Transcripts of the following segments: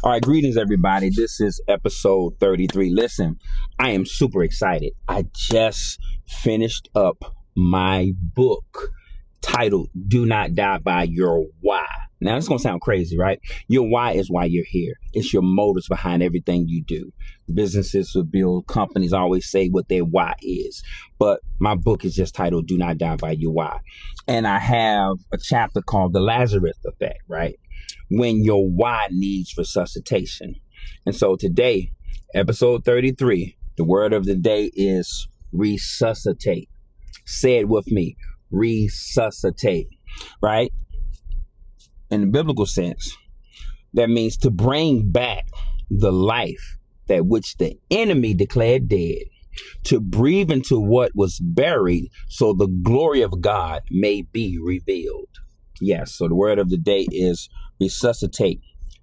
All right, greetings, everybody. This is episode 33. Listen, I am super excited. I just finished up my book titled Do Not Die by Your Why. Now, it's going to sound crazy, right? Your why is why you're here. It's your motives behind everything you do. Businesses will build, companies always say what their why is. But my book is just titled Do Not Die by Your Why. And I have a chapter called The Lazarus Effect, right? When your why needs resuscitation. And so today, episode 33, the word of the day is resuscitate. Say it with me, resuscitate, right? In the biblical sense, that means to bring back the life that which the enemy declared dead, to breathe into what was buried so the glory of God may be revealed. Yes, so the word of the day is resuscitate,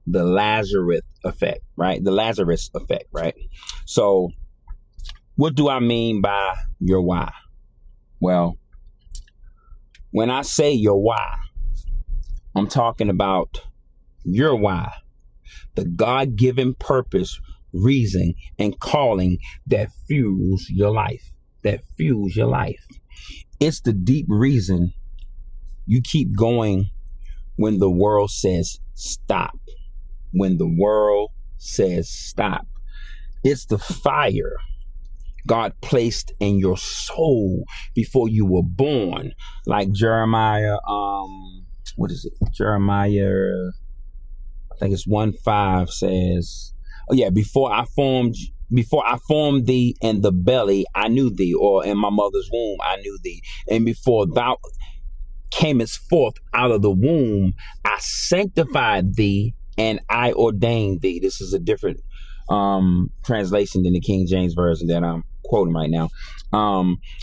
the Lazarus effect, right? The Lazarus effect, right? So what do I mean by your why? Well, when I say your why, I'm talking about your why, the God-given purpose, reason, and calling that fuels your life, It's the deep reason you keep going when the world says stop. When the world says stop. It's the fire God placed in your soul before you were born. Like Jeremiah, Jeremiah, I think it's 1:5 says, oh yeah, before I formed thee in the belly, I knew thee, or in my mother's womb, I knew thee. And before thou camest forth out of the womb, I sanctified thee and I ordained thee. This is a different translation than the King James Version that I'm quoting right now.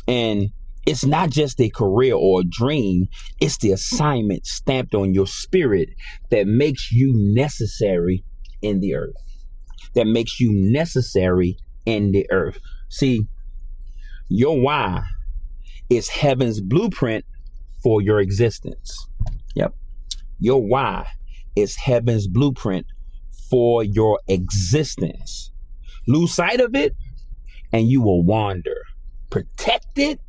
And it's not just a career or a dream. It's the assignment stamped on your spirit that makes you necessary in the earth. See, your why is heaven's blueprint for your existence. Yep. Your why is heaven's blueprint for your existence. Lose sight of it and you will wander. Protect it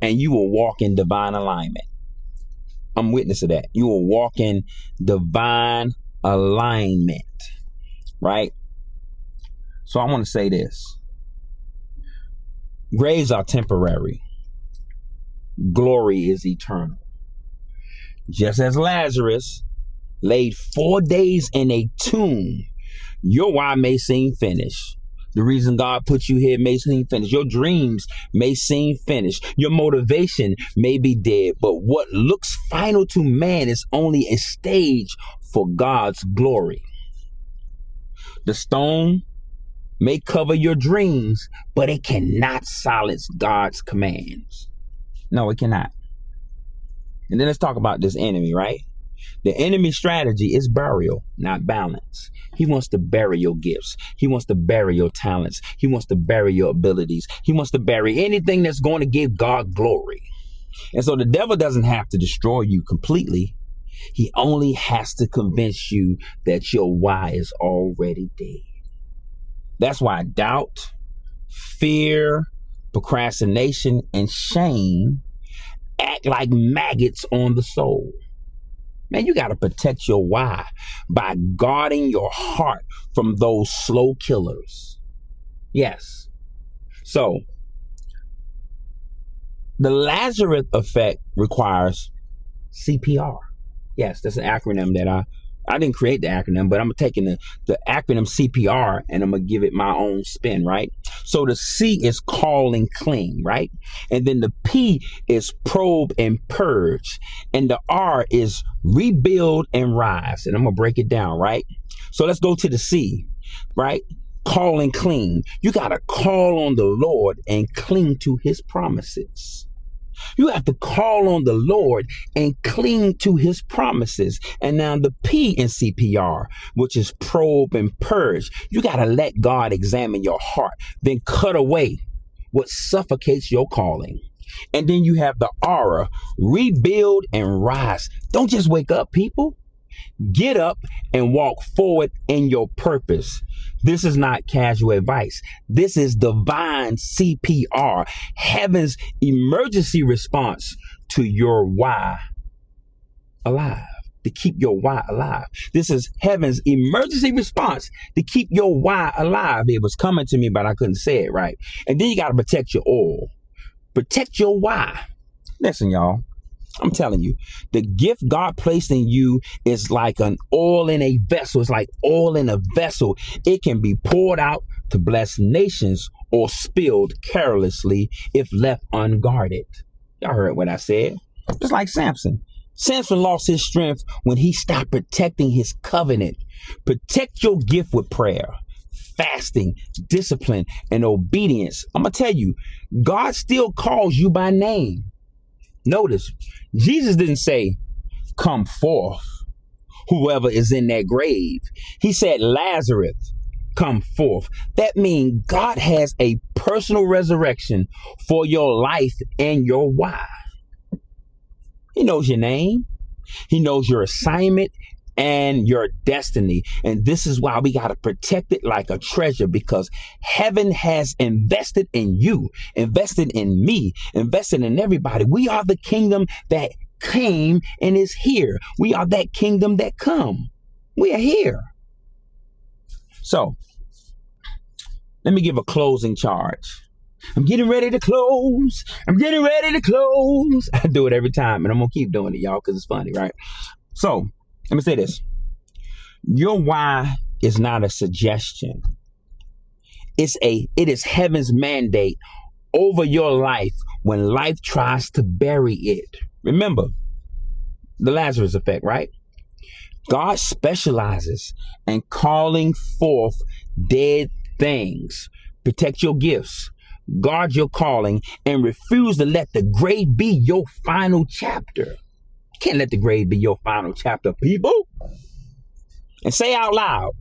and you will walk in divine alignment. I'm witness of that. You will walk in divine alignment, right? So I want to say this. Graves are temporary. Glory is eternal. Just as Lazarus laid 4 days in a tomb, your why may seem finished. The reason God put you here may seem finished. Your dreams may seem finished. Your motivation may be dead. But what looks final to man is only a stage for God's glory. The stone may cover your dreams, but it cannot silence God's commands. No, it cannot. And then let's talk about this enemy, right? The enemy strategy is burial, not balance. He wants to bury your gifts. He wants to bury your talents. He wants to bury your abilities. He wants to bury anything that's going to give God glory. And so the devil doesn't have to destroy you completely. He only has to convince you that your why is already dead. That's why doubt, fear, procrastination, and shame act like maggots on the soul. Man, you got to protect your why by guarding your heart from those slow killers. Yes. So, the Lazarus effect requires CPR. Yes, that's an acronym that I didn't create the acronym, but I'm taking the acronym CPR and I'm going to give it my own spin, right? So the C is call and cling, right? And then the P is probe and purge. And the R is rebuild and rise. And I'm going to break it down, right? So let's go to the C, right? Call and cling. You got to call on the Lord and cling to his promises. You have to call on the Lord and cling to his promises. And now the P in CPR, which is probe and purge, you got to let God examine your heart, then cut away what suffocates your calling. And then you have the aura, rebuild and rise. Don't just wake up, people. Get up and walk forward in your purpose. This is not casual advice. This is divine CPR, heaven's emergency response to your why alive, to keep your why alive. This is heaven's emergency response to keep your why alive. It was coming to me, but I couldn't say it right. And then you got to protect your oil. Protect your why. Listen, y'all. I'm telling you, the gift God placed in you is like an oil in a vessel. It's like oil in a vessel. It can be poured out to bless nations or spilled carelessly if left unguarded. Y'all heard what I said. Just like Samson. Samson lost his strength when he stopped protecting his covenant. Protect your gift with prayer, fasting, discipline, and obedience. I'm going to tell you, God still calls you by name. Notice, Jesus didn't say, come forth, whoever is in that grave. He said, Lazarus, come forth. That means God has a personal resurrection for your life and your why. He knows your name. He knows your assignment and your destiny. And this is why we got to protect it like a treasure, because heaven has invested in you, invested in me, invested in everybody. We are the kingdom that came and is here. We are that kingdom that come. We are here. So let me give a closing charge. I'm getting ready to close. I'm getting ready to close. I do it every time, and I'm going to keep doing it, y'all, because it's funny, right? So let me say this. Your why is not a suggestion. It is heaven's mandate over your life when life tries to bury it. Remember the Lazarus Effect, right? God specializes in calling forth dead things. Protect your gifts. Guard your calling and refuse to let the grave be your final chapter. You can't let the grave be your final chapter, people. And say out loud,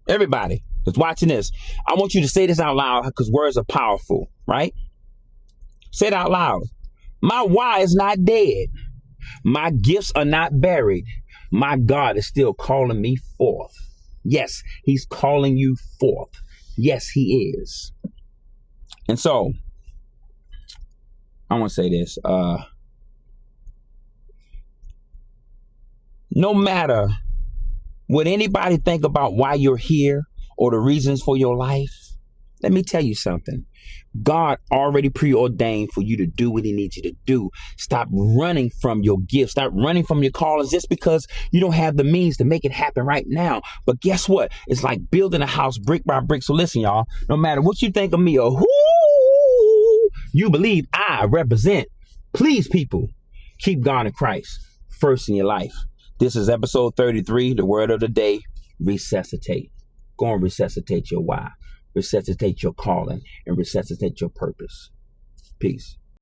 everybody that's watching this, I want you to say this out loud because words are powerful, right? Say it out loud. My why is not dead. My gifts are not buried. My God is still calling me forth. Yes, he's calling you forth. Yes, he is. And so, I want to say this. No matter what anybody think about why you're here or the reasons for your life, let me tell you something. God already preordained for you to do what he needs you to do. Stop running from your gifts. Stop running from your callings just because you don't have the means to make it happen right now. But guess what? It's like building a house brick by brick. So listen, y'all, no matter what you think of me or who you believe I represent, please, people, keep God and Christ first in your life. This is episode 33, the word of the day, resuscitate. Go and resuscitate your why. Resuscitate your calling and resuscitate your purpose. Peace.